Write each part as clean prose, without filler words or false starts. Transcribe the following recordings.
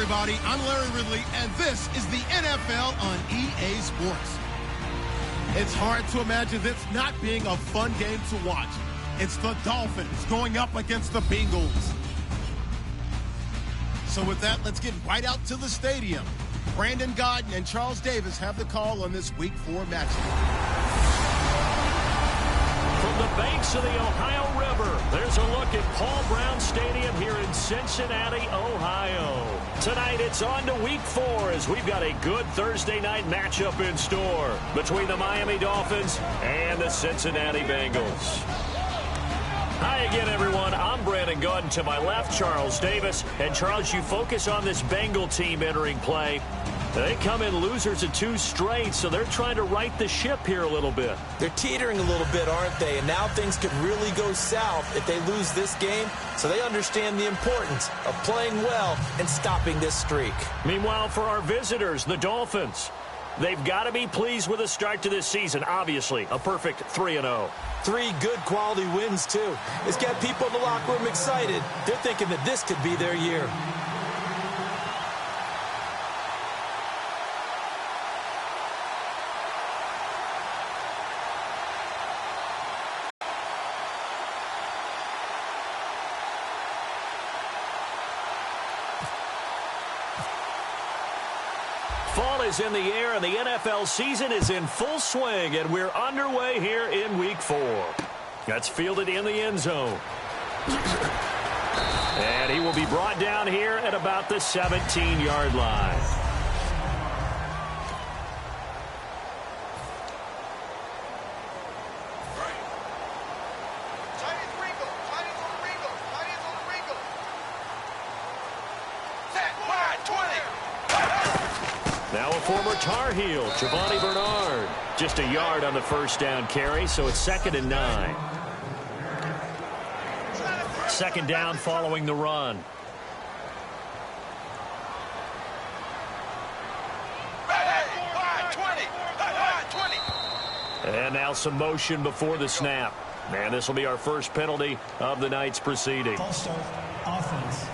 everybody. I'm Larry Ridley, and this is the NFL on EA Sports. It's hard to imagine this not being a fun game to watch. It's the Dolphins going up against the Bengals. So with that, let's get right out to the stadium. Brandon Godden and Charles Davis have the call on this Week 4 matchup. From the banks of the Ohio River, there's a look at Paul Brown Stadium here in Cincinnati, Ohio. Tonight, it's on to Week 4 as we've got a good Thursday night matchup in store between the Miami Dolphins and the Cincinnati Bengals. Hi again, everyone. I'm Brandon Godden. To my left, Charles Davis. And, Charles, you focus on this Bengal team entering play. They come in losers of 2 straight, so they're trying to right the ship here a little bit. They're teetering a little bit, aren't they? And now things could really go south if they lose this game, so they understand the importance of playing well and stopping this streak. Meanwhile, for our visitors, the Dolphins, they've got to be pleased with the start to this season. Obviously, a perfect 3-0. 3 good quality wins, too. It's got people in the locker room excited. They're thinking that this could be their year. Fall is in the air, and the NFL season is in full swing, and we're underway here in Week 4. That's fielded in the end zone. And he will be brought down here at about the 17-yard line. Now a former Tar Heel, Giovanni Bernard. Just a yard on the first down carry, so it's 2nd and 9. 2nd down following the run. And now some motion before the snap. And this will be our first penalty of the night's proceeding. False start, offense.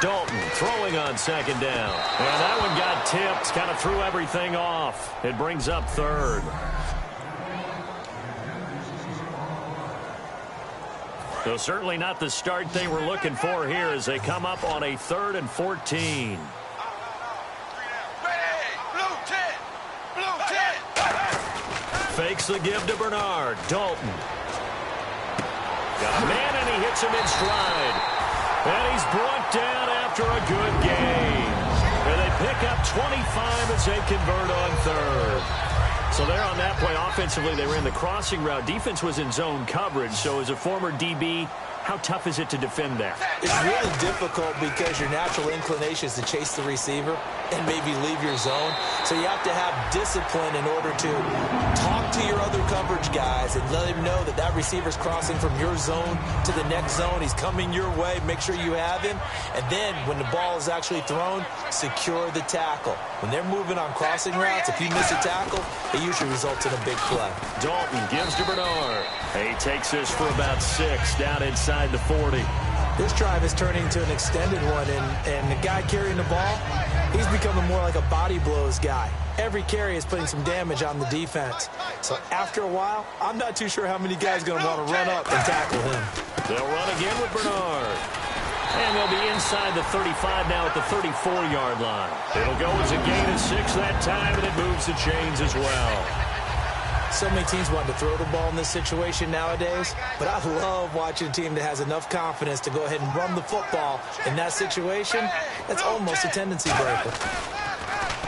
Dalton throwing on 2nd down. And that one got tipped, kind of threw everything off. It brings up 3rd. So certainly not the start they were looking for here as they come up on a 3rd and 14. Fakes the give to Bernard. Dalton. Got a man, and he hits him in stride. And he's brought down after a good game. And they pick up 25 as they convert on 3rd. So there on that play, offensively, they ran the crossing route. Defense was in zone coverage. So as a former DB, how tough is it to defend that? It's really difficult because your natural inclination is to chase the receiver and maybe leave your zone. So you have to have discipline in order to talk to your other coverage guys and let him know that that receiver's crossing from your zone to the next zone. He's coming your way. Make sure you have him. And then when the ball is actually thrown, secure the tackle. When they're moving on crossing routes, if you miss a tackle, it usually results in a big play. Dalton gives to Bernard. He takes this for about 6 down inside the 40. This drive is turning into an extended one, and the guy carrying the ball, he's becoming more like a body blows guy. Every carry is putting some damage on the defense. So after a while, I'm not too sure how many guys are going to want to run up and tackle him. They'll run again with Bernard. And they'll be inside the 35 now at the 34-yard line. It'll go as a gain of 6 that time, and it moves the chains as well. So many teams want to throw the ball in this situation nowadays, but I love watching a team that has enough confidence to go ahead and run the football in that situation. That's almost a tendency breaker.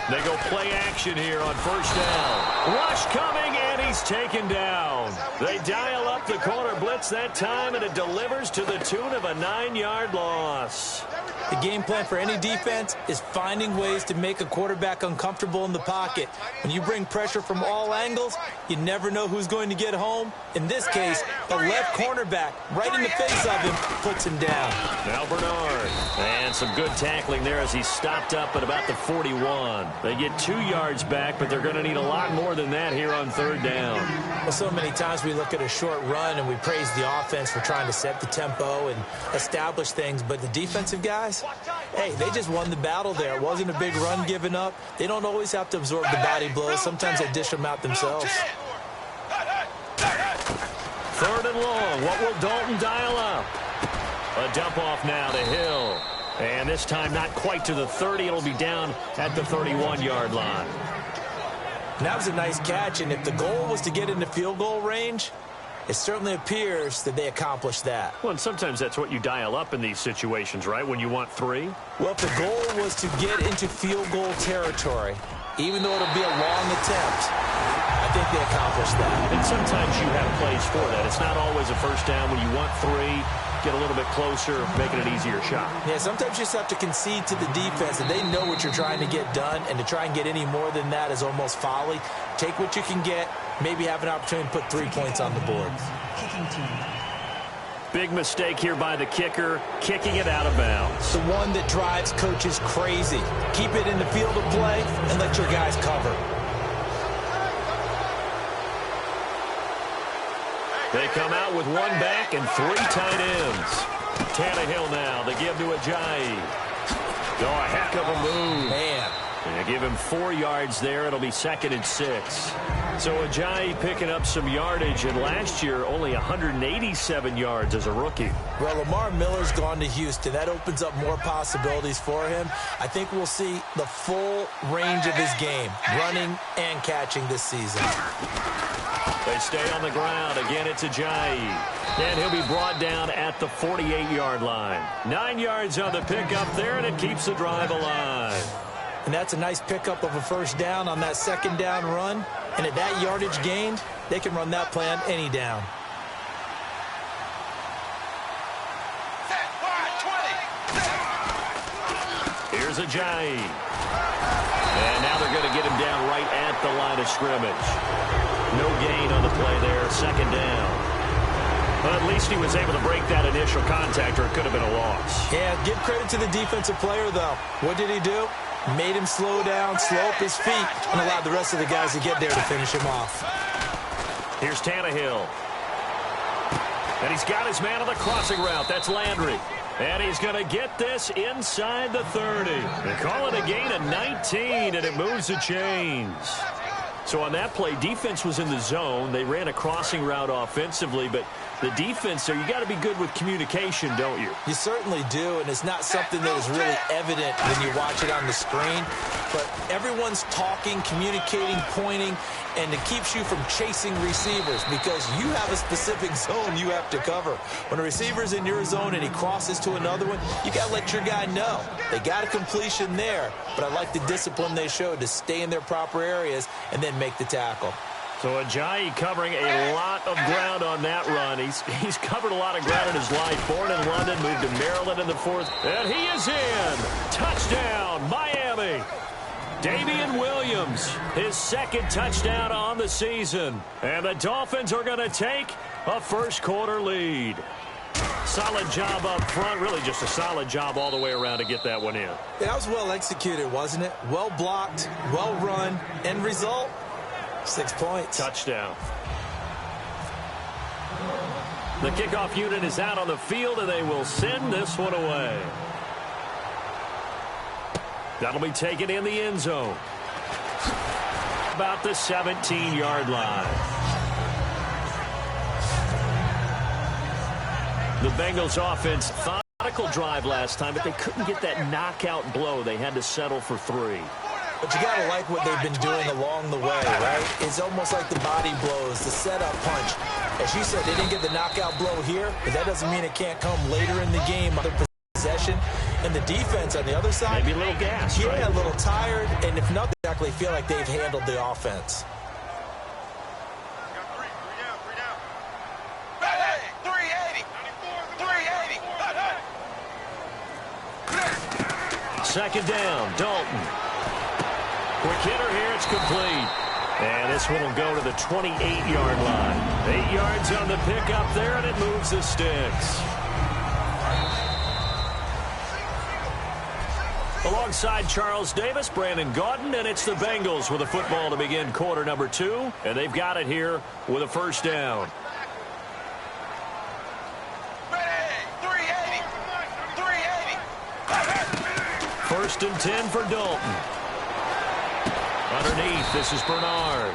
They go play action here on 1st down. Rush coming, and he's taken down. They dial up broke the corner blitz that time, and it delivers to the tune of a 9-yard loss. The game plan for any defense is finding ways to make a quarterback uncomfortable in the pocket. When you bring pressure from all angles, you never know who's going to get home. In this case, the left cornerback, right in the face of him, puts him down. Now Bernard. And some good tackling there as he stopped up at about the 41. They get 2 yards back, but they're going to need a lot more than that here on 3rd down. Well, so many times we look at a short run and we praise the offense for trying to set the tempo and establish things, but the defensive guys, hey, they just won the battle there. It wasn't a big run given up. They don't always have to absorb the body blows. Sometimes they dish them out themselves. 3rd and long. What will Dalton dial up? A dump off now to Hill. And this time not quite to the 30. It'll be down at the 31-yard line. And that was a nice catch, and if the goal was to get into field goal range, it certainly appears that they accomplished that. Well, and sometimes that's what you dial up in these situations, right, when you want 3? Well, if the goal was to get into field goal territory, even though it'll be a long attempt, I think they accomplished that. And sometimes you have plays for that. It's not always a first down when you want 3. Get a little bit closer, making it an easier shot. Yeah, sometimes you just have to concede to the defense that they know what you're trying to get done, and to try and get any more than that is almost folly. Take what you can get, maybe have an opportunity to put 3 points on the board. Big mistake here by the kicker, kicking it out of bounds. The one that drives coaches crazy. Keep it in the field of play and let your guys cover. They come out with 1 back and 3 tight ends. Tannehill now. They give to Ajayi. Oh, a heck of a move. Man. They give him 4 yards there. It'll be 2nd and 6. So Ajayi picking up some yardage, and last year only 187 yards as a rookie. Well, Lamar Miller's gone to Houston. That opens up more possibilities for him. I think we'll see the full range of his game, running and catching this season. They stay on the ground. Again, it's Ajayi. And he'll be brought down at the 48-yard line. 9 yards on the pickup there, and it keeps the drive alive. And that's a nice pickup of a 1st down on that 2nd down run. And at that yardage gained, they can run that play on any down. Here's Ajayi. And now they're going to get him down right at the line of scrimmage. No gain on the play there, 2nd down. But at least he was able to break that initial contact, or it could have been a loss. Yeah, give credit to the defensive player, though. What did he do? Made him slow down, slow up his feet, and allowed the rest of the guys to get there to finish him off. Here's Tannehill. And he's got his man on the crossing route. That's Landry. And he's going to get this inside the 30. They call it a gain of 19, and it moves the chains. So on that play, defense was in the zone. They ran a crossing route offensively, but the defense there, you got to be good with communication, don't you? You certainly do, and it's not something that is really evident when you watch it on the screen. But everyone's talking, communicating, pointing, and it keeps you from chasing receivers because you have a specific zone you have to cover. When a receiver's in your zone and he crosses to another one, you got to let your guy know. They got a completion there, but I like the discipline they showed to stay in their proper areas and then make the tackle. So Ajayi covering a lot of ground on that run. He's covered a lot of ground in his life. Born in London, moved to Maryland in the 4th. And he is in. Touchdown, Miami. Damian Williams, his 2nd touchdown on the season. And the Dolphins are going to take a 1st quarter lead. Solid job up front. Really just a solid job all the way around to get that one in. That was well executed, wasn't it? Well blocked, well run. End result? 6 points. Touchdown. The kickoff unit is out on the field, and they will send this one away. That'll be taken in the end zone. About the 17-yard line. The Bengals offense, methodical drive last time, but they couldn't get that knockout blow. They had to settle for 3. But you got to like what they've been doing along the way, right? It's almost like the body blows, the setup punch. As you said, they didn't get the knockout blow here, but that doesn't mean it can't come later in the game. Other possession. And the defense on the other side. Maybe a little gas, yeah, right? A little tired. And if not, they exactly feel like they've handled the offense. second down, Dalton. Quick hitter here, it's complete. And this one will go to the 28-yard line. 8 yards on the pickup there, and it moves the sticks. Alongside Charles Davis, Brandon Gaudin, and it's the Bengals with a football to begin quarter number 2. And they've got it here with a first down. First and 10 for Dalton. Underneath, this is Bernard.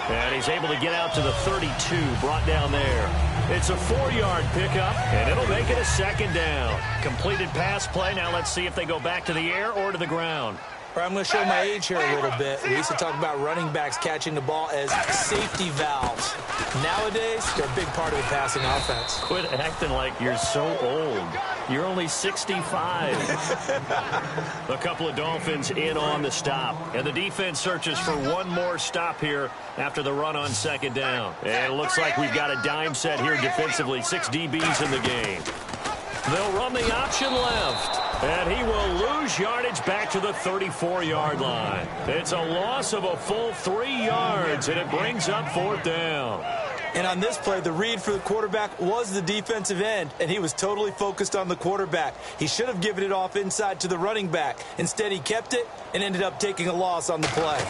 And he's able to get out to the 32, brought down there. It's a 4-yard pickup, and it'll make it a second down. Completed pass play. Now let's see if they go back to the air or to the ground. I'm going to show my age here a little bit. We used to talk about running backs catching the ball as safety valves. Nowadays, they're a big part of the passing offense. Quit acting like you're so old. You're only 65. A couple of Dolphins in on the stop. And the defense searches for one more stop here after the run on second down. And it looks like we've got a dime set here defensively. 6 DBs in the game. They'll run the option left. And he will lose yardage back to the 34-yard line. It's a loss of a full 3 yards, and it brings up fourth down. And on this play, the read for the quarterback was the defensive end, and he was totally focused on the quarterback. He should have given it off inside to the running back. Instead, he kept it and ended up taking a loss on the play.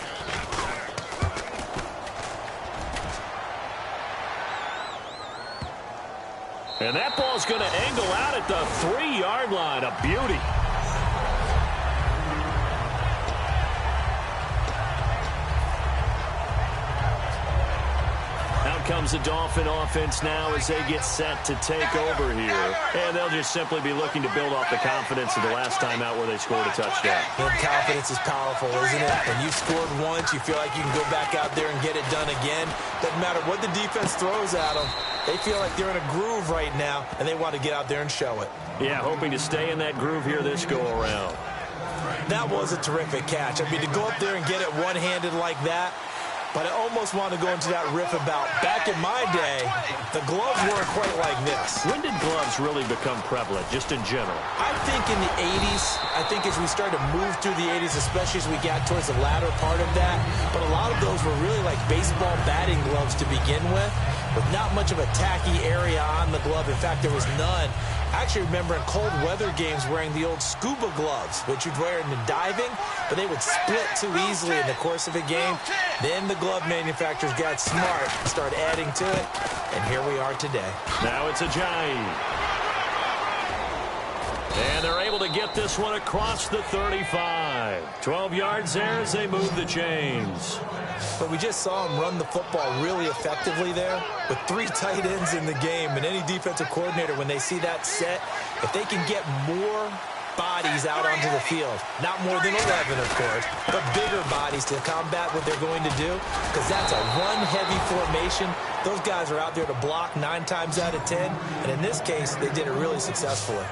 And that ball's going to angle out at the 3-yard line. A beauty. Out comes the Dolphin offense now as they get set to take over here. And they'll just simply be looking to build off the confidence of the last time out where they scored a touchdown. And confidence is powerful, isn't it? When you've scored once, you feel like you can go back out there and get it done again. Doesn't matter what the defense throws at them. They feel like they're in a groove right now, and they want to get out there and show it. Yeah, hoping to stay in that groove here this go-around. That was a terrific catch. I mean, to go up there and get it one-handed like that, but I almost want to go into that riff about back in my day, the gloves weren't quite like this. When did gloves really become prevalent, just in general? I think in the 80s. I think as we started to move through the 80s, especially as we got towards the latter part of that. But a lot of those were really like baseball batting gloves to begin with not much of a tacky area on the glove. In fact, there was none. I actually remember in cold weather games wearing the old scuba gloves, which you'd wear in the diving, but they would split too easily in the course of a game. Then the glove manufacturers got smart and started adding to it, and here we are today. Now it's a giant. And they're able to get this one across the 35. 12 yards there as they move the chains. But we just saw him run the football really effectively there with 3 tight ends in the game. And any defensive coordinator, when they see that set, if they can get more bodies out onto the field, not more than 11, of course, but bigger bodies to combat what they're going to do, because that's a run-heavy formation. Those guys are out there to block 9 times out of 10. And in this case, they did it really successfully.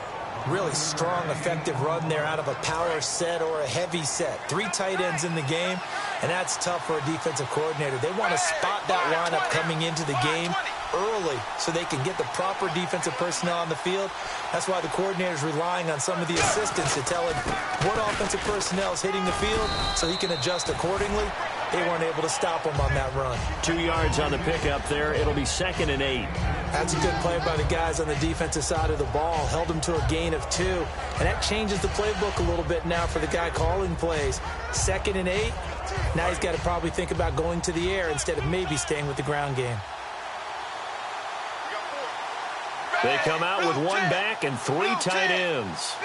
Really strong, effective run there out of a power set or a heavy set. 3 tight ends in the game, and that's tough for a defensive coordinator. They want to spot that lineup coming into the game early so they can get the proper defensive personnel on the field. That's why the coordinator's relying on some of the assistants to tell him what offensive personnel is hitting the field so he can adjust accordingly. They weren't able to stop him on that run. 2 yards on the pickup there. It'll be 2nd and 8. That's a good play by the guys on the defensive side of the ball. Held him to a gain of 2. And that changes the playbook a little bit now for the guy calling plays. 2nd and 8. Now he's got to probably think about going to the air instead of maybe staying with the ground game. They come out with 1 back and 3 tight ends.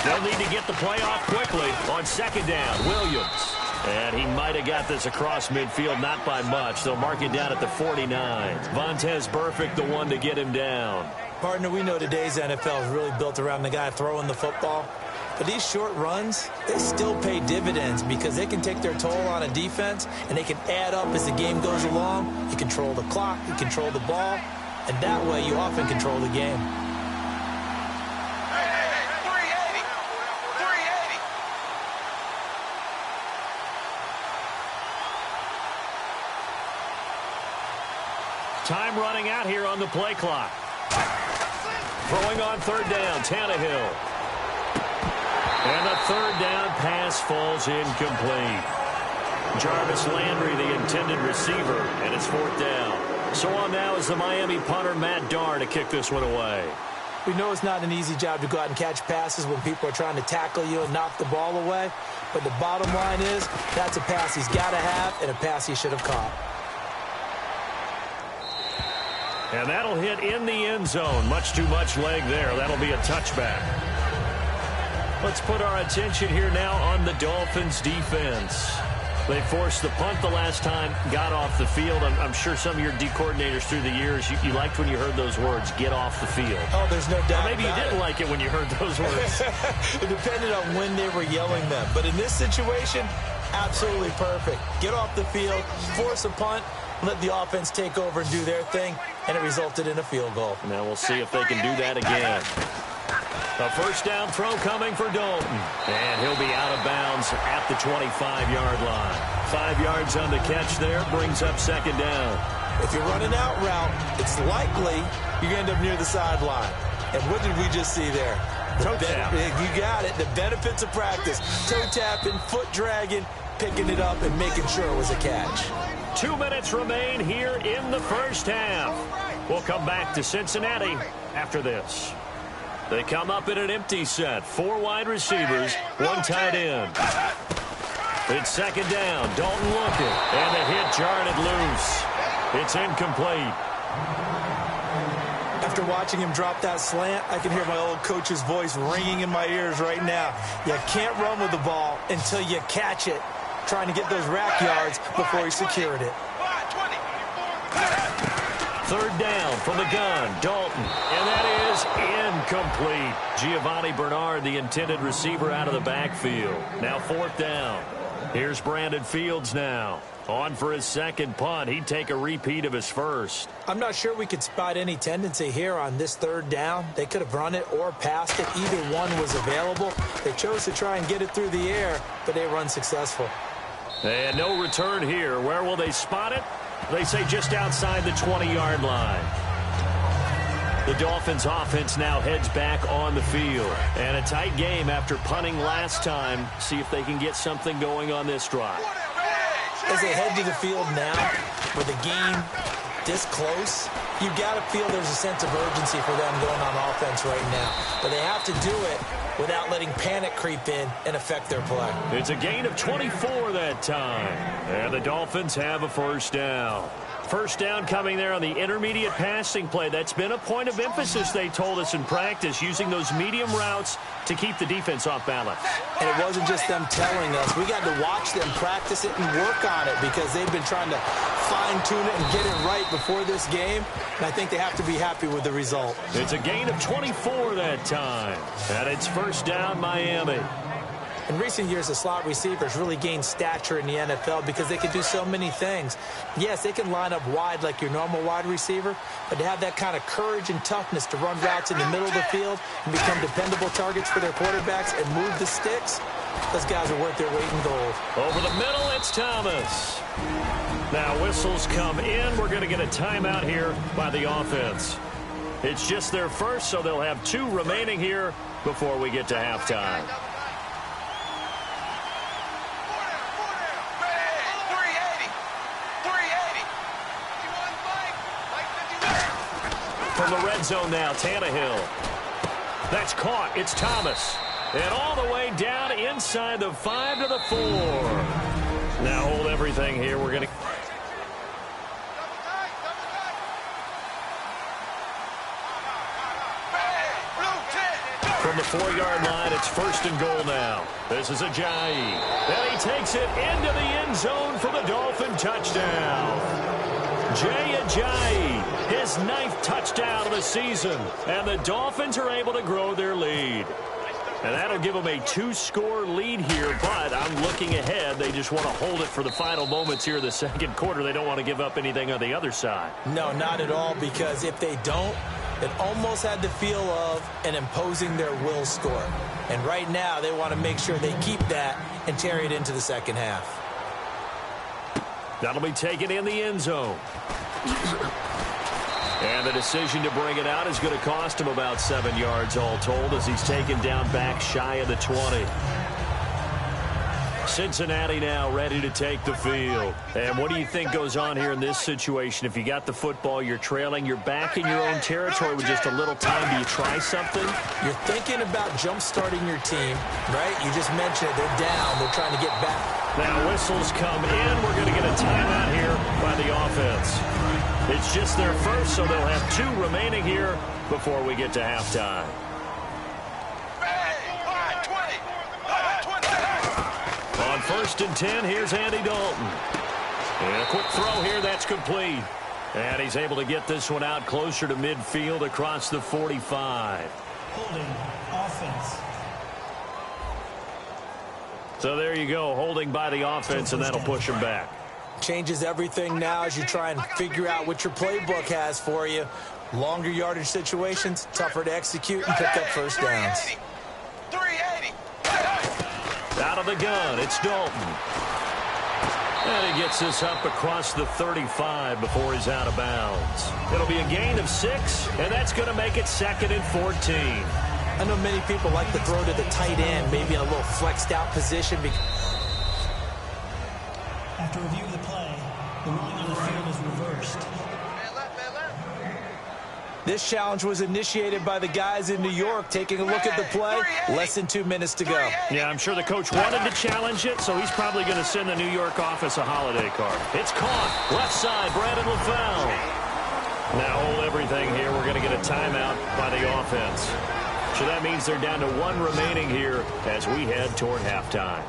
They'll need to get the play off quickly on 2nd down. Williams. And he might have got this across midfield, not by much. They'll mark it down at the 49. Vontaze Burfict, the one to get him down. Partner, we know today's NFL is really built around the guy throwing the football. But these short runs, they still pay dividends because they can take their toll on a defense, and they can add up as the game goes along. You control the clock, you control the ball, and that way you often control the game. Time running out here on the play clock. Throwing on third down, Tannehill. And the third down pass falls incomplete. Jarvis Landry, the intended receiver, and it's fourth down. So on now is the Miami punter, Matt Darr, to kick this one away. We know it's not an easy job to go out and catch passes when people are trying to tackle you and knock the ball away. But the bottom line is that's a pass he's got to have and a pass he should have caught. And that'll hit in the end zone. Much too much leg there. That'll be a touchback. Let's put our attention here now on the Dolphins' defense. They forced the punt the last time, got off the field. I'm sure some of your D coordinators through the years, you liked when you heard those words, get off the field. Oh, there's no doubt. Or maybe you didn't like it when you heard those words. It depended on when they were yelling them. But in this situation, absolutely perfect. Get off the field, force a punt, let the offense take over and do their thing, and it resulted in a field goal. Now we'll see if they can do that again. A first down throw coming for Dalton. And he'll be out of bounds at the 25-yard line. 5 yards on the catch there, brings up second down. If you're running out route, it's likely you end up near the sideline. And what did we just see there? Toe tap. You got it. The benefits of practice. Toe tapping, foot dragging, picking it up, and making sure it was a catch. 2 minutes remain here in the first half. We'll come back to Cincinnati after this. They come up in an empty set. 4 wide receivers, 1 tight end. It's second down. Dalton looking. And the hit jarred it loose. It's incomplete. After watching him drop that slant, I can hear my old coach's voice ringing in my ears right now. You can't run with the ball until you catch it. Trying to get those rack yards before he secured it. Third down from the gun, Dalton. And that is incomplete. Giovanni Bernard, the intended receiver, out of the backfield. Now fourth down. Here's Brandon Fields now. On for his second punt. He'd take a repeat of his first. I'm not sure we could spot any tendency here on this third down. They could have run it or passed it. Either one was available. They chose to try and get it through the air, but they were unsuccessful. And no return here. Where will they spot it? They say just outside the 20-yard line. The Dolphins offense now heads back on the field. And a tight game after punting last time. See if they can get something going on this drive. As they head to the field now, with the game this close, you got to feel there's a sense of urgency for them going on offense right now. But they have to do it without letting panic creep in and affect their play. It's a gain of 24 that time. And the Dolphins have a first down. First down coming there on the intermediate passing play. That's been a point of emphasis, they told us in practice, using those medium routes to keep the defense off balance. And it wasn't just them telling us. We got to watch them practice it and work on it because they've been trying to fine-tune it and get it right before this game. And I think they have to be happy with the result. It's a gain of 24 that time. And it's first down, Miami. In recent years, the slot receivers really gained stature in the NFL because they can do so many things. Yes, they can line up wide like your normal wide receiver, but to have that kind of courage and toughness to run routes in the middle of the field and become dependable targets for their quarterbacks and move the sticks, those guys are worth their weight in gold. Over the middle, it's Thomas. Now whistles come in. We're going to get a timeout here by the offense. It's just their first, so they'll have 2 remaining here before we get to halftime. From the red zone now, Tannehill. That's caught. It's Thomas. And all the way down inside the 5 to the 4. Now hold everything here. We're going to... From the 4-yard line, it's first and goal now. This is Ajayi. And he takes it into the end zone for the Dolphin touchdown. Jay Ajayi, his 9th touchdown of the season. And the Dolphins are able to grow their lead. And that'll give them a 2-score lead here, but I'm looking ahead. They just want to hold it for the final moments here in the second quarter. They don't want to give up anything on the other side. No, not at all, because if they don't, it almost had the feel of an imposing their will score. And right now, they want to make sure they keep that and carry it into the second half. That'll be taken in the end zone. And the decision to bring it out is going to cost him about 7 yards all told as he's taken down back shy of the 20. Cincinnati now ready to take the field. And what do you think goes on here in this situation? If you got the football, you're trailing, you're back in your own territory with just a little time. Do you try something? You're thinking about jump-starting your team, right? You just mentioned it. They're down. They're trying to get back. Now whistles come in. We're going to get a timeout here by the offense. It's just their first, so they'll have 2 remaining here before we get to halftime. On 1st and 10, here's Andy Dalton. And a quick throw here, that's complete. And he's able to get this one out closer to midfield across the 45. Holding offense. So there you go, holding by the offense, and that'll push him back. Changes everything now as you try and figure out what your playbook has for you. Longer yardage situations, tougher to execute and pick up first downs. 380. Out of the gun, it's Dalton. And he gets this up across the 35 before he's out of bounds. It'll be a gain of 6, and that's going to make it 2nd and 14. I know many people like to throw to the tight end, maybe in a little flexed out position. After review of the play, the ruling on the field is reversed. This challenge was initiated by the guys in New York. Taking a look at the play, less than 2 minutes to go. Yeah, I'm sure the coach wanted to challenge it, so he's probably going to send the New York office a holiday card. It's caught. Left side, Brandon LaFell. Now hold everything here. We're going to get a timeout by the offense. So that means they're down to 1 remaining here as we head toward halftime.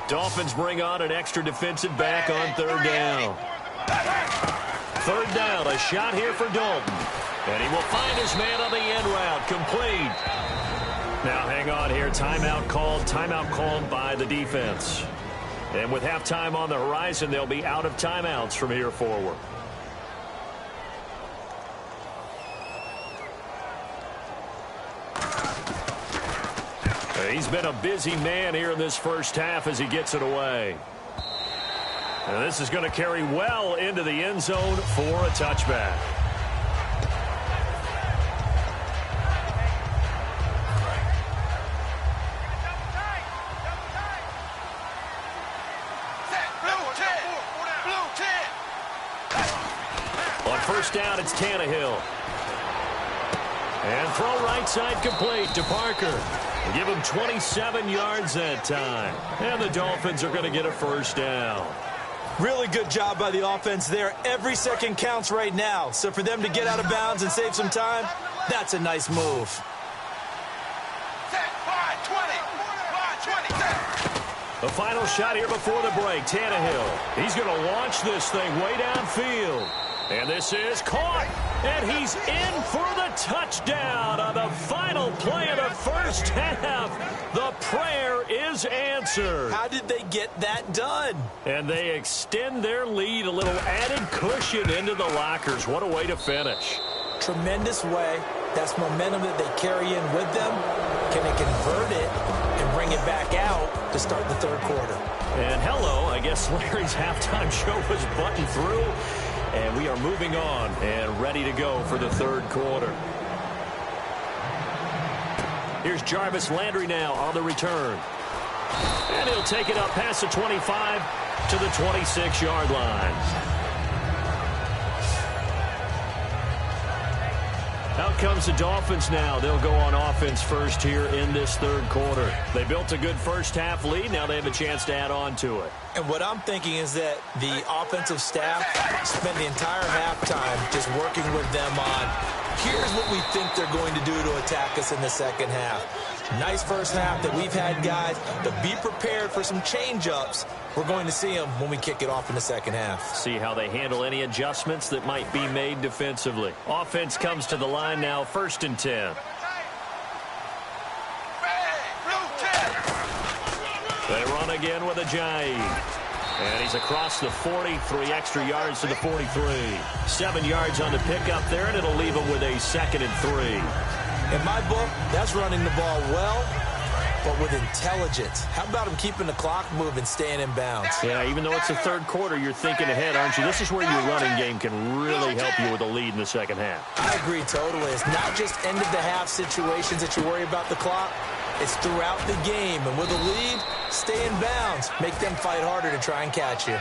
Dolphins bring on an extra defensive back on 3rd down. 3rd down, a shot here for Dalton. And he will find his man on the end route, complete. Now hang on here, timeout called by the defense. And with halftime on the horizon, they'll be out of timeouts from here forward. He's been a busy man here in this first half as he gets it away. And this is going to carry well into the end zone for a touchback. On 1st down, it's Tannehill. And throw right side complete to Parker. Give him 27 yards that time. And the Dolphins are going to get a 1st down. Really good job by the offense there. Every second counts right now. So for them to get out of bounds and save some time, that's a nice move. The final shot here before the break. Tannehill. He's going to launch this thing way downfield. And this is caught. And he's in for the touchdown on the final play of the first half. The prayer is answered. How did they get that done? And they extend their lead, a little added cushion into the lockers. What a way to finish. Tremendous way. That's momentum that they carry in with them. Can they convert it and bring it back out to start the 3rd quarter? And hello, I guess Larry's halftime show was buttoned through. And we are moving on and ready to go for the 3rd quarter. Here's Jarvis Landry now on the return. And he'll take it up past the 25 to the 26-yard line. Out comes the Dolphins now. They'll go on offense first here in this 3rd quarter. They built a good first half lead. Now they have a chance to add on to it. And what I'm thinking is that the offensive staff spent the entire halftime just working with them on, here's what we think they're going to do to attack us in the 2nd half. Nice first half that we've had, guys, but be prepared for some change-ups. We're going to see them when we kick it off in the 2nd half. See how they handle any adjustments that might be made defensively. Offense comes to the line now, 1st and 10. They run again with Ajayi. And he's across the 40, 3 extra yards to the 43. 7 yards on the pickup there, and it'll leave him with a 2nd and 3. In my book, that's running the ball well but with intelligence. How about him keeping the clock moving, staying in bounds? Yeah, even though it's the third quarter, you're thinking ahead, aren't you? This is where your running game can really help you with a lead in the second half. I agree totally. It's not just end-of-the-half situations that you worry about the clock. It's throughout the game. And with a lead, stay in bounds. Make them fight harder to try and catch you.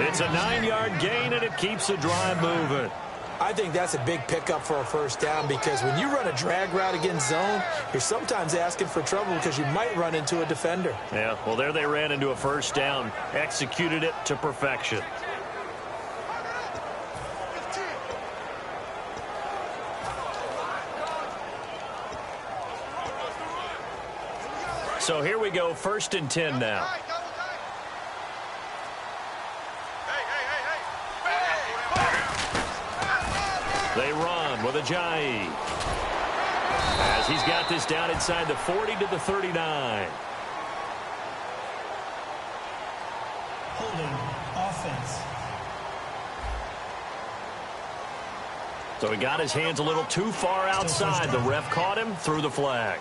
It's a 9-yard gain, and it keeps the drive moving. I think that's a big pickup for a first down because when you run a drag route against zone, you're sometimes asking for trouble because you might run into a defender. Yeah, well, there they ran into a first down, executed it to perfection. So here we go, 1st and 10 now. They run with Ajayi. As he's got this down inside the 40 to the 39. Holding offense. So he got his hands a little too far outside. The ref caught him, threw the flag.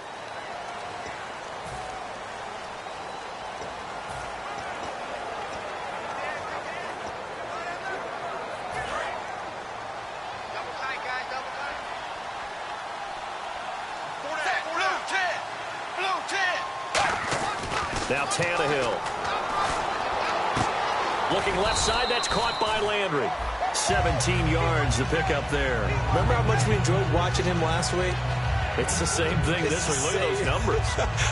Now Tannehill. Looking left side, that's caught by Landry. 17 yards to pick up there. Remember how much we enjoyed watching him last week? It's the same thing this week. Look at those numbers.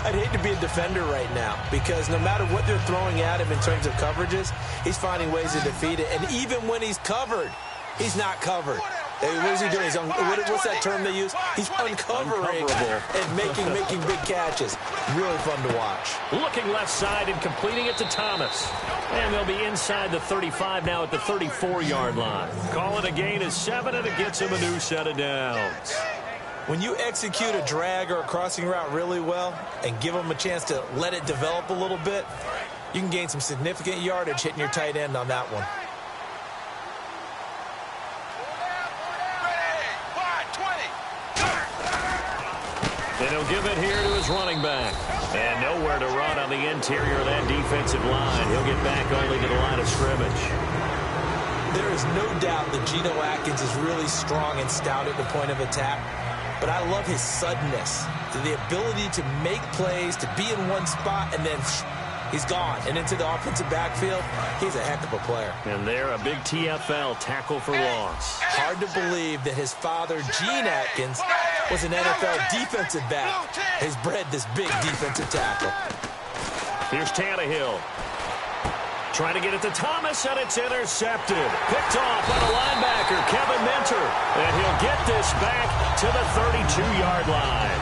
I'd hate to be a defender right now because no matter what they're throwing at him in terms of coverages, he's finding ways to defeat it. And even when he's covered, he's not covered. What is he doing? What's that term they use? He's uncovering and making big catches. Really fun to watch. Looking left side and completing it to Thomas. And they'll be inside the 35 now at the 34-yard line. Call it a gain of 7, and it gets him a new set of downs. When you execute a drag or a crossing route really well and give them a chance to let it develop a little bit, you can gain some significant yardage hitting your tight end on that one. And he'll give it here to his running back. And nowhere to run on the interior of that defensive line. He'll get back only to the line of scrimmage. There is no doubt that Geno Atkins is really strong and stout at the point of attack. But I love his suddenness, the ability to make plays, to be in one spot, and then he's gone. And into the offensive backfield, he's a heck of a player. And there, a big TFL, tackle for loss. Hard to believe that his father, Gene Atkins, was an NFL defensive back. He's bred this big defensive tackle. Here's Tannehill. Trying to get it to Thomas, and it's intercepted. Picked off by the linebacker, Kevin Minter. And he'll get this back to the 32-yard line.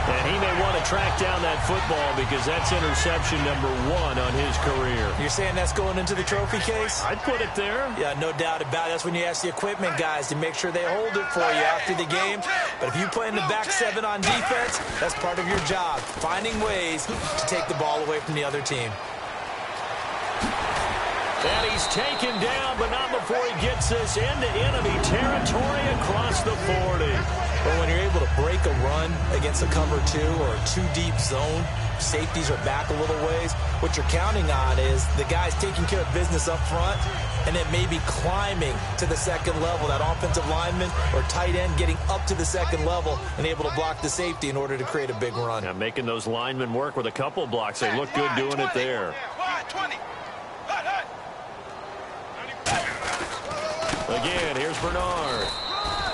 And he may want to track down that football because that's interception number 1 on his career. You're saying that's going into the trophy case? I'd put it there. Yeah, no doubt about it. That's when you ask the equipment guys to make sure they hold it for you after the game. But if you play in the back 7 on defense, that's part of your job, finding ways to take the ball away from the other team. And he's taken down, but not before he gets this into enemy territory across the 40. But when you're able to break a run against a cover 2 or a 2-deep zone, safeties are back a little ways. What you're counting on is the guys taking care of business up front and then maybe climbing to the second level, that offensive lineman or tight end getting up to the second level and able to block the safety in order to create a big run. Yeah, making those linemen work with a couple blocks. They look good doing it there. Again, here's Bernard.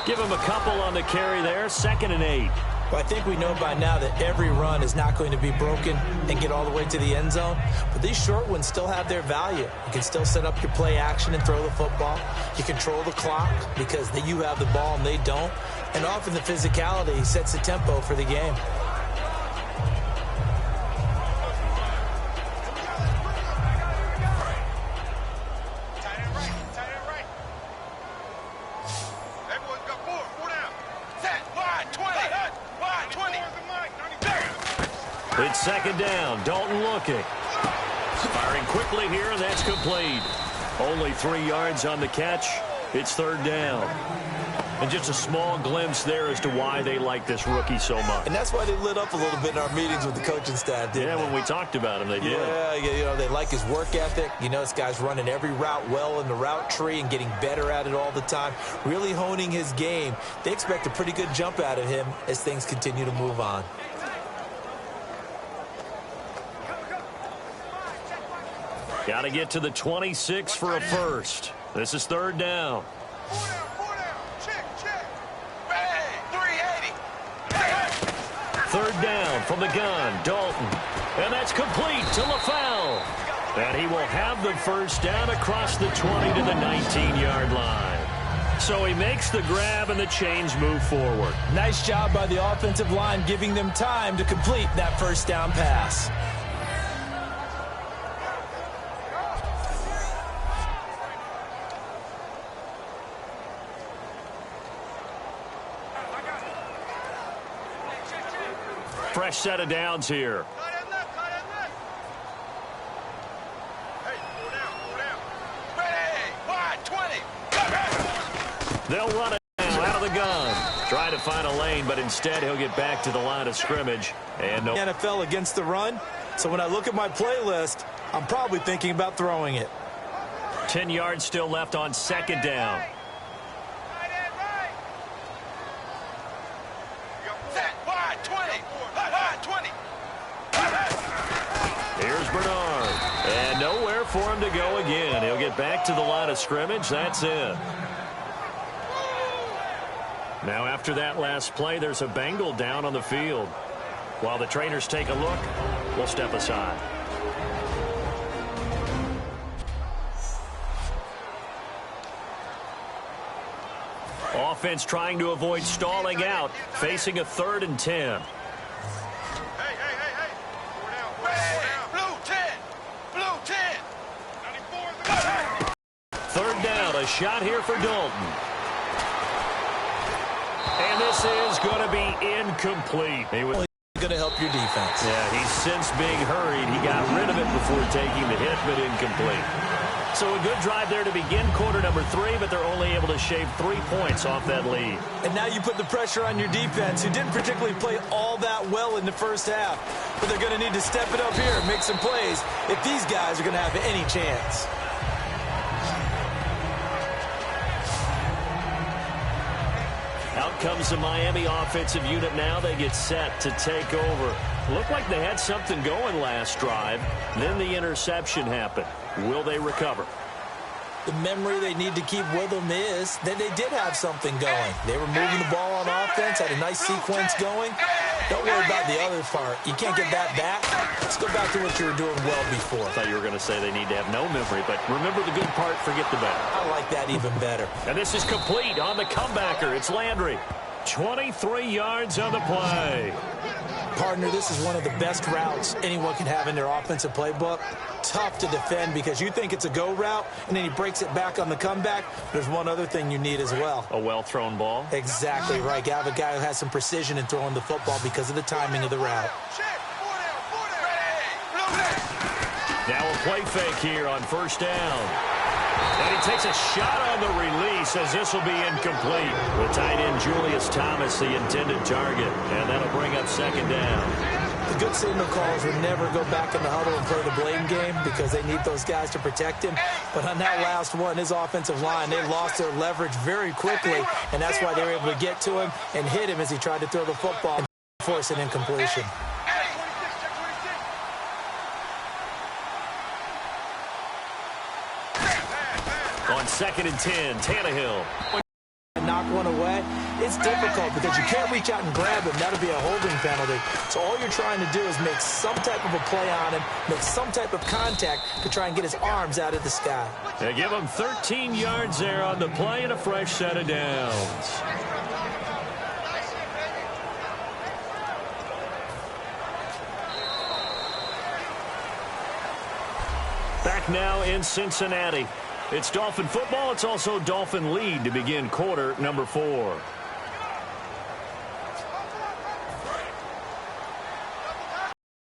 Give him a couple on the carry there. 2nd and 8. Well, I think we know by now that every run is not going to be broken and get all the way to the end zone. But these short ones still have their value. You can still set up your play action and throw the football. You control the clock because you have the ball and they don't. And often the physicality sets the tempo for the game. It's 2nd down. Dalton looking. Firing quickly here, and that's complete. Only 3 yards on the catch. It's 3rd down. And just a small glimpse there as to why they like this rookie so much. And that's why they lit up a little bit in our meetings with the coaching staff, didn't they? When we talked about him, they did. Yeah, you know, they like his work ethic. You know, this guy's running every route well in the route tree and getting better at it all the time, really honing his game. They expect a pretty good jump out of him as things continue to move on. Got to get to the 26 for a first. This is third down. Third down from the gun, Dalton. And that's complete to LaFell. And he will have the first down across the 20 to the 19-yard line. So he makes the grab and the chains move forward. Nice job by the offensive line giving them time to complete that first down pass. Fresh set of downs here. They'll run it now out of the gun. Try to find a lane, but instead he'll get back to the line of scrimmage. And no NFL against the run. So when I look at my playlist, I'm probably thinking about throwing it. 10 yards still left on second down. Here's Bernard. And nowhere for him to go again. He'll get back to the line of scrimmage. That's it. Now after that last play, there's a Bengal down on the field. While the trainers take a look, we'll step aside. Offense trying to avoid stalling out, facing a 3rd and 10. Third down, a shot here for Dalton. And this is going to be incomplete. He was going to help your defense. Yeah, he's since being hurried. He got rid of it before taking the hit, but incomplete. So a good drive there to begin quarter number 3, but they're only able to shave 3 points off that lead. And now you put the pressure on your defense, who didn't particularly play all that well in the first half. But they're going to need to step it up here and make some plays if these guys are going to have any chance. Out comes the Miami offensive unit now. They get set to take over. Looked like they had something going last drive. Then the interception happened. Will they recover? The memory they need to keep with them is that they did have something going. They were moving the ball on offense, had a nice sequence going. Don't worry about the other part. You can't get that back. Let's go back to what you were doing well before. I thought you were going to say they need to have no memory, but remember the good part, forget the bad. I like that even better. And this is complete on the comebacker. It's Landry. 23 yards on the play. Partner, this is one of the best routes anyone can have in their offensive playbook. Tough to defend because you think it's a go route, and then he breaks it back on the comeback. There's one other thing you need as well. A well-thrown ball? Exactly right. You have a guy who has some precision in throwing the football because of the timing of the route. Now a play fake here on first down. And he takes a shot on the release as this will be incomplete. The tight end Julius Thomas, the intended target. And that'll bring up second down. The good signal calls would never go back in the huddle and play the blame game because they need those guys to protect him. But on that last one, his offensive line, they lost their leverage very quickly, and that's why they were able to get to him and hit him as he tried to throw the football and force an incompletion. On 2nd and 10, Tannehill. Knock one away, it's difficult because you can't reach out and grab him. That'll be a holding penalty. So all you're trying to do is make some type of a play on him, make some type of contact to try and get his arms out of the sky. They give him 13 yards there on the play and a fresh set of downs. Back now in Cincinnati. It's Dolphin football. It's also Dolphin lead to begin quarter number 4.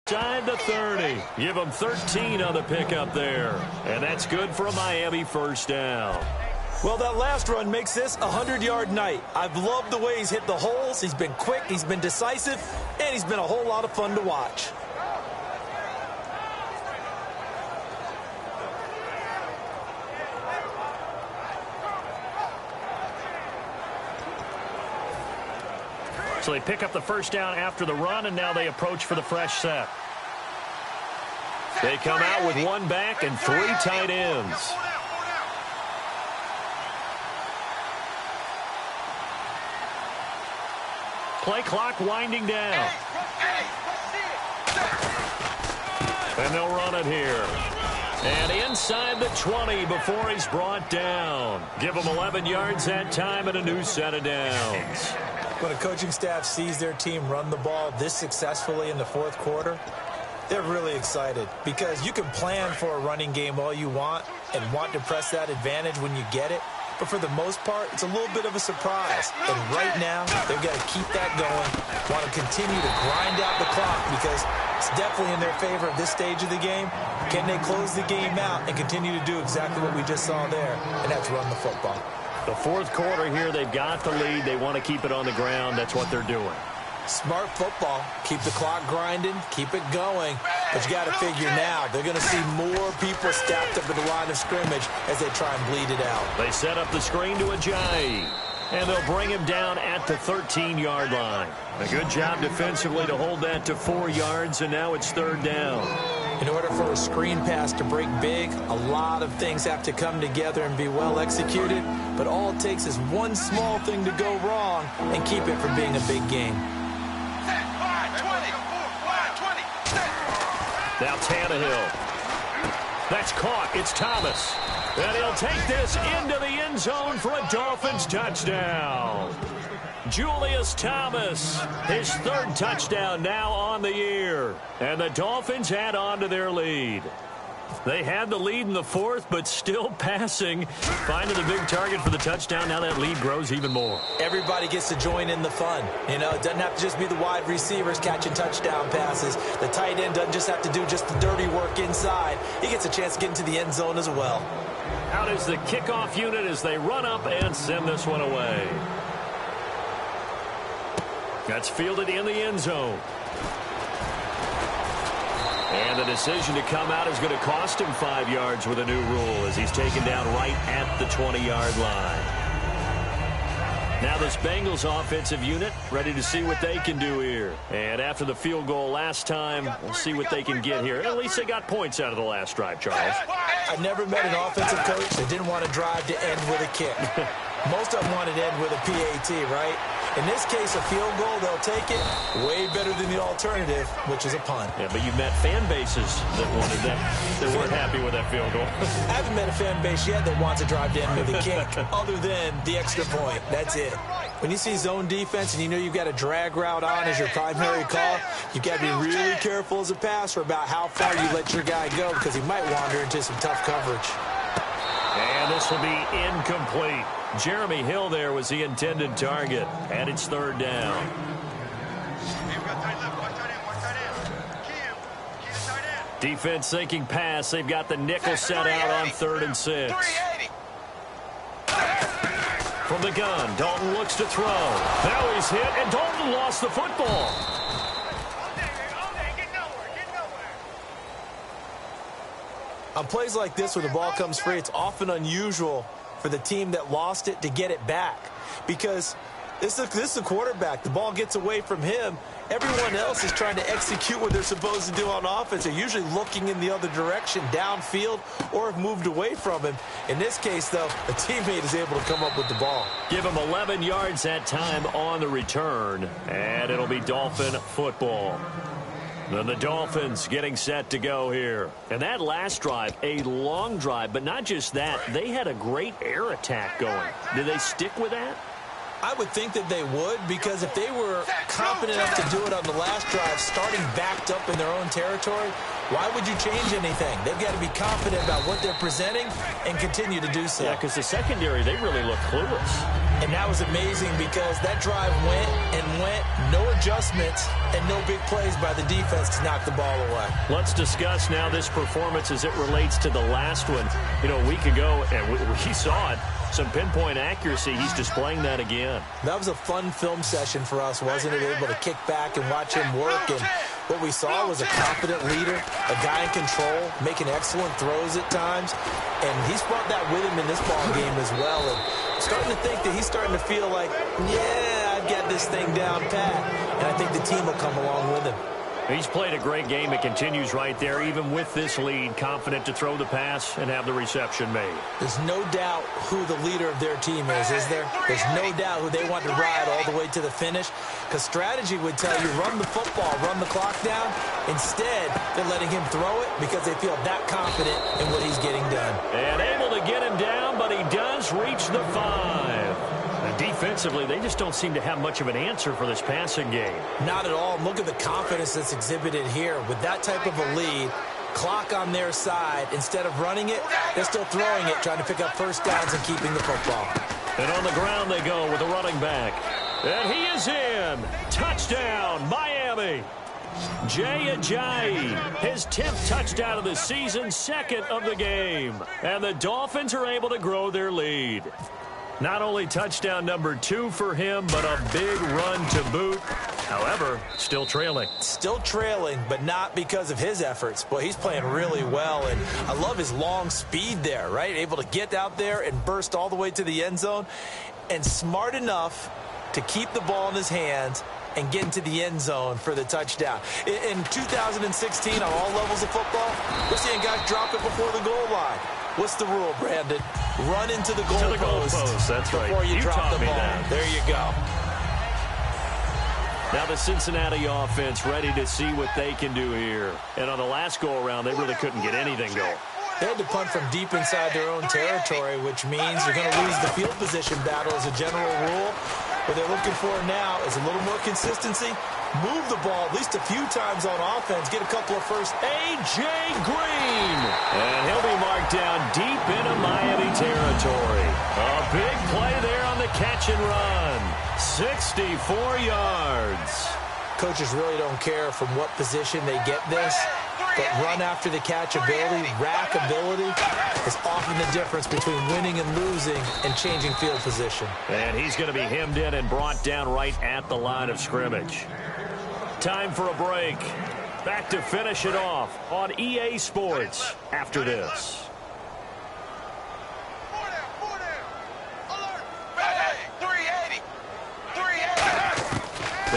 Inside the 30. Give them 13 on the pickup there. And that's good for a Miami first down. Well, that last run makes this a 100-yard night. I've loved the way he's hit the holes. He's been quick, he's been decisive, and he's been a whole lot of fun to watch. So they pick up the first down after the run, and now they approach for the fresh set. They come out with one back and three tight ends. Play clock winding down. And they'll run it here. And inside the 20 before he's brought down. Give him 11 yards that time and a new set of downs. When a coaching staff sees their team run the ball this successfully in the fourth quarter, they're really excited because you can plan for a running game all you want and want to press that advantage when you get it. But for the most part, it's a little bit of a surprise. And right now, they've got to keep that going, want to continue to grind out the clock because it's definitely in their favor at this stage of the game. Can they close the game out and continue to do exactly what we just saw there, and that's run the football. The fourth quarter here, they've got the lead. They want to keep it on the ground. That's what they're doing. Smart football. Keep the clock grinding. Keep it going. But you got to figure now, they're going to see more people stacked up at the line of scrimmage as they try and bleed it out. They set up the screen to Ajayi. And they'll bring him down at the 13-yard line. A good job defensively to hold that to 4 yards, and now it's third down. In order for a screen pass to break big, a lot of things have to come together and be well executed. But all it takes is one small thing to go wrong and keep it from being a big game. Now Tannehill. That's caught. It's Thomas. And he'll take this into the end zone for a Dolphins touchdown. Julius Thomas, his third touchdown now on the year. And the Dolphins add on to their lead. They had the lead in the fourth, but still passing. Finding the big target for the touchdown. Now that lead grows even more. Everybody gets to join in the fun. You know, it doesn't have to just be the wide receivers catching touchdown passes. The tight end doesn't just have to do just the dirty work inside. He gets a chance to get into the end zone as well. Out is the kickoff unit as they run up and send this one away. That's fielded in the end zone. And the decision to come out is going to cost him 5 yards with a new rule as he's taken down right at the 20-yard line. Now this Bengals offensive unit ready to see what they can do here. And after the field goal last time, we'll see what they can get here. At least they got points out of the last drive, Charles. I never met an offensive coach that didn't want to drive to end with a kick. Most of them wanted to end with a PAT, right? In this case, a field goal, they'll take it way better than the alternative, which is a punt. Yeah, but you've met fan bases that wanted that, that weren't happy with that field goal. I haven't met a fan base yet that wants to drive to end with a kick other than the extra point. That's it. When you see zone defense and you know you've got a drag route on as your primary call, you've got to be really careful as a passer about how far you let your guy go because he might wander into some tough coverage. And this will be incomplete. Jeremy Hill there was the intended target, and it's third down. Defense thinking pass. They've got the nickel set out on 3rd and 6. From the gun, Dalton looks to throw. Now he's hit, and Dalton lost the football. On plays like this where the ball comes free, it's often unusual for the team that lost it to get it back because this is the quarterback. The ball gets away from him. Everyone else is trying to execute what they're supposed to do on offense. They're usually looking in the other direction, downfield, or have moved away from him. In this case, though, a teammate is able to come up with the ball. Give him 11 yards that time on the return, and it'll be Dolphin football. Then the Dolphins getting set to go here. And that last drive, a long drive, but not just that. They had a great air attack going. Did they stick with that? I would think that they would because if they were confident enough to do it on the last drive, starting backed up in their own territory, Why would you change anything? They've got to be confident about what they're presenting and continue to do so. Yeah, because the secondary, they really look clueless. And that was amazing because that drive went and went, no adjustments, and no big plays by the defense to knock the ball away. Let's discuss now this performance as it relates to the last one. You know, a week ago, and we saw it, some pinpoint accuracy. He's displaying that again. That was a fun film session for us, wasn't it? Able to kick back and watch him work. And what we saw was a confident leader, a guy in control, making excellent throws at times. And he's brought that with him in this ball game as well. And I'm starting to think that he's starting to feel like, yeah, I've got this thing down pat. And I think the team will come along with him. He's played a great game. It continues right there, even with this lead, confident to throw the pass and have the reception made. There's no doubt who the leader of their team is there? There's no doubt who they want to ride all the way to the finish, because strategy would tell you run the football, run the clock down. Instead, they're letting him throw it because they feel that confident in what he's getting done. And able to get him down, but he does reach the 5. Defensively, they just don't seem to have much of an answer for this passing game. Not at all. Look at the confidence that's exhibited here. With that type of a lead, clock on their side, instead of running it, they're still throwing it, trying to pick up first downs and keeping the football. And on the ground they go with a running back. And he is in. Touchdown, Miami. Jay Ajayi, his 10th touchdown of the season, 2nd of the game. And the Dolphins are able to grow their lead. Not only touchdown number 2 for him, but a big run to boot. However, still trailing. Still trailing, but not because of his efforts. Boy, he's playing really well, and I love his long speed there, right? Able to get out there and burst all the way to the end zone, and smart enough to keep the ball in his hands and get into the end zone for the touchdown. In 2016, on all levels of football, we're seeing guys drop it before the goal line. What's the rule, Brandon? Run into the goalpost. That's right. Before you drop the ball. That. There you go. Now the Cincinnati offense ready to see what they can do here. And on the last go-around, they really couldn't get anything going. They had to punt from deep inside their own territory, which means you're going to lose the field position battle as a general rule. What they're looking for now is a little more consistency. Move the ball at least a few times on offense. Get a couple of first. A.J. Green. And he'll be marked down deep into Miami territory. A big play there on the catch and run. 64 yards. Coaches really don't care from what position they get this, but run after the catch ability, rack ability is often the difference between winning and losing and changing field position. And he's going to be hemmed in and brought down right at the line of scrimmage. Time for a break. Back to finish it off on EA Sports after this.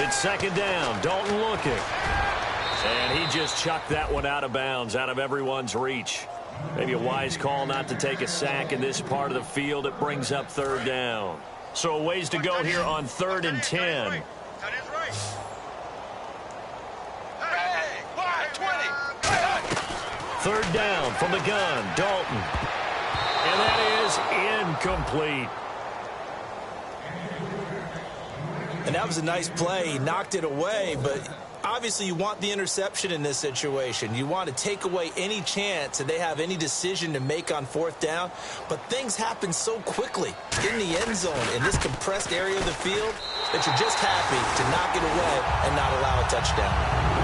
It's 2nd down. Dalton looking. And he just chucked that one out of bounds, out of everyone's reach. Maybe a wise call not to take a sack in this part of the field. It brings up 3rd down. So a ways to go here on 3rd and 10. Third down from the gun, Dalton. And that is incomplete. And that was a nice play. He knocked it away, but obviously you want the interception in this situation. You want to take away any chance that they have any decision to make on 4th down. But things happen so quickly in the end zone, in this compressed area of the field, that you're just happy to knock it away and not allow a touchdown.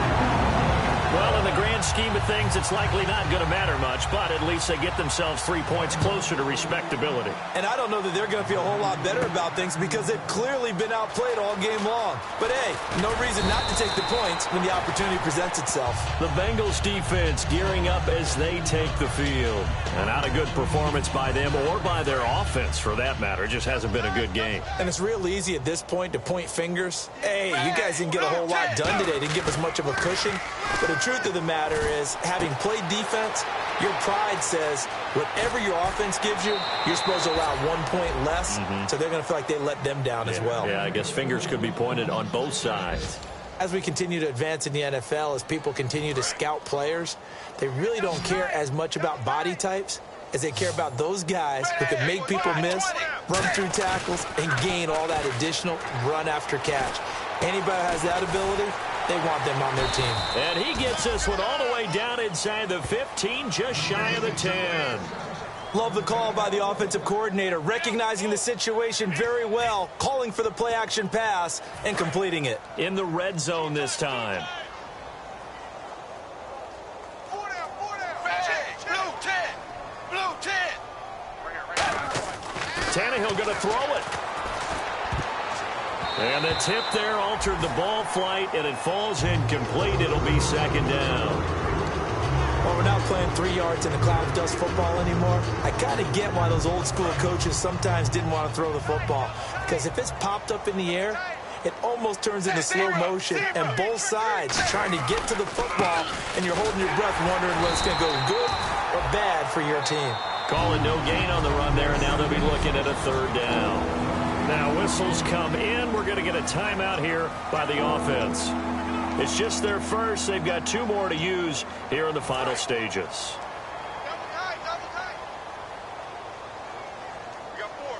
Well, in the grand scheme of things, it's likely not going to matter much, but at least they get themselves 3 points closer to respectability. And I don't know that they're going to feel a whole lot better about things because they've clearly been outplayed all game long. But, hey, no reason not to take the points when the opportunity presents itself. The Bengals defense gearing up as they take the field. And not a good performance by them or by their offense, for that matter. It just hasn't been a good game. And it's real easy at this point to point fingers. Hey, you guys didn't get a whole lot done today. Didn't give us much of a cushion. But the truth of the matter is, having played defense, your pride says whatever your offense gives you, you're supposed to allow 1 point less. So they're going to feel like they let them down as well. Yeah, I guess fingers could be pointed on both sides. As we continue to advance in the NFL, as people continue to scout players, they really don't care as much about body types as they care about those guys who can make people miss, run through tackles, and gain all that additional run after catch. Anybody who has that ability, they want them on their team. And he gets this one all the way play down inside the 15, just shy of the 10. Love the call by the offensive coordinator, recognizing the situation very well, calling for the play-action pass, and completing it. In the red zone this time. Tannehill going to throw it. And the tip there altered the ball flight, and it falls incomplete. It'll be second down. Well, we're not playing 3 yards in a cloud of dust football anymore. I kind of get why those old school coaches sometimes didn't want to throw the football. Because if it's popped up in the air, it almost turns into slow motion. And both sides trying to get to the football, and you're holding your breath wondering whether it's going to go good or bad for your team. Calling no gain on the run there, and now they'll be looking at a third down. Now whistles come in. We're going to get a timeout here by the offense. It's just their first. They've got 2 more to use here in the final stages.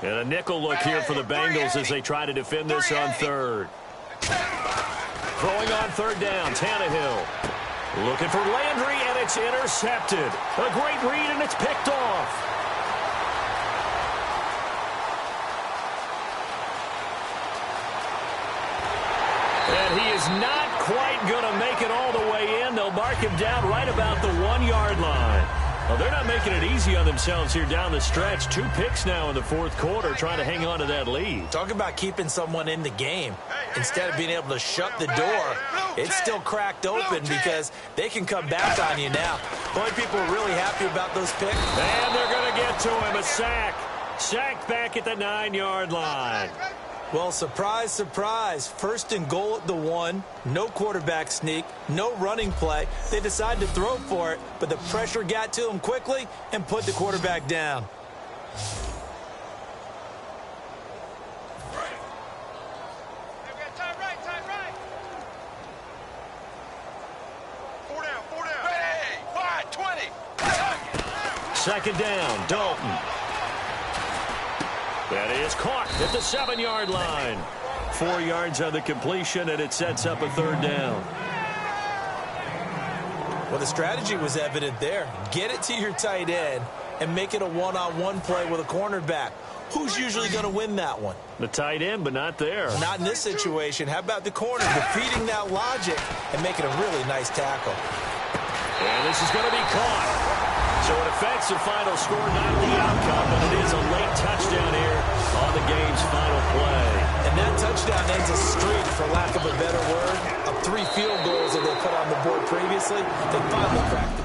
And a nickel look here for the Bengals as they try to defend this on third. Throwing on third down, Tannehill. Looking for Landry, and it's intercepted. A great read, and it's picked off. And he is not quite going to make it all the way in. They'll mark him down right about the 1-yard line. Well, they're not making it easy on themselves here down the stretch. 2 picks now in the 4th quarter, trying to hang on to that lead. Talk about keeping someone in the game. Instead of being able to shut the door, it's still cracked open because they can come back on you now. The only people are really happy about those picks. And they're going to get to him. A sack. Sacked back at the 9-yard line. Well, surprise, surprise. 1st and goal at the 1. No quarterback sneak. No running play. They decide to throw for it, but the pressure got to them quickly and put the quarterback down. Second down, Dalton. That is caught at the 7-yard line. 4 yards on the completion, and it sets up a third down. Well, the strategy was evident there. Get it to your tight end and make it a one-on-one play with a cornerback. Who's usually going to win that one? The tight end, but not there. Not in this situation. How about the corner defeating that logic and making a really nice tackle? And this is going to be caught. So it affects the final score, not the outcome, but it is a late touchdown here on the game's final play. And that touchdown ends a streak, for lack of a better word, of 3 field goals that they put on the board previously. They finally cracked it.